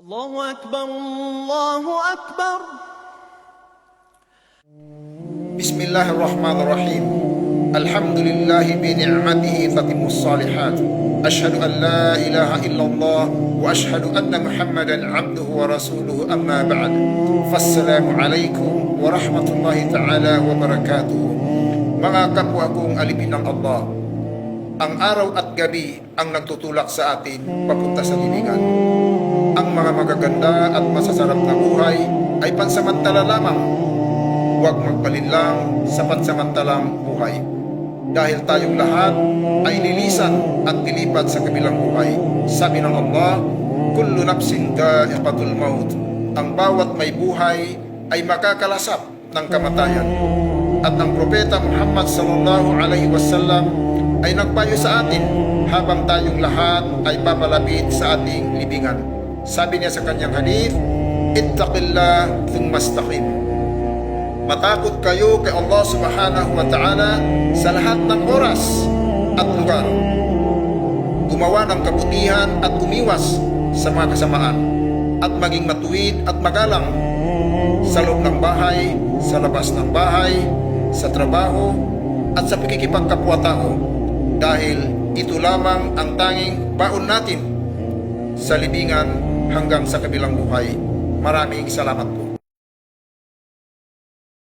الله أكبر الله أكبر. بسم الله الرحمن الرحيم. الحمد لله بنعمته تتم الصالحات. أشهد أن لا إله إلا الله وأشهد أن محمدا عبده ورسوله. أما بعد، فالسلام عليكم ورحمة الله تعالى وبركاته. Mga kapwa kong alipin ng Allah, ang araw at gabi ang nagtutulak sa atin papunta sa libingan. Ang mga magaganda at masasarap na buhay ay pansamantala lamang. Huwag magpalinlang sa pansamantalang buhay. Dahil tayong lahat ay lilisan at lilipat sa kabilang buhay. Sabi ng Allah, kullu nafsin dha'iqatul maut. Ang bawat may buhay ay makakalasap ng kamatayan. At ang propeta Muhammad sallallahu alaihi wasallam ay nagpayo sa atin habang tayong lahat ay papalapit sa ating libingan. Sabi niya sa kanyang hadith, ittaqillah thumma istaqim. Matakot kayo kay Allah subhanahu wa ta'ala sa lahat ng oras at lugar. Gumawa ng kabutihan at umiwas sa mga kasamaan. At maging matuwid at magalang sa loob ng bahay, sa labas ng bahay, sa trabaho at sa pakikipagkapwa-tao. Dahil ito lamang ang tanging baon natin sa libingan hanggang sa kabilang buhay. Maraming salamat po.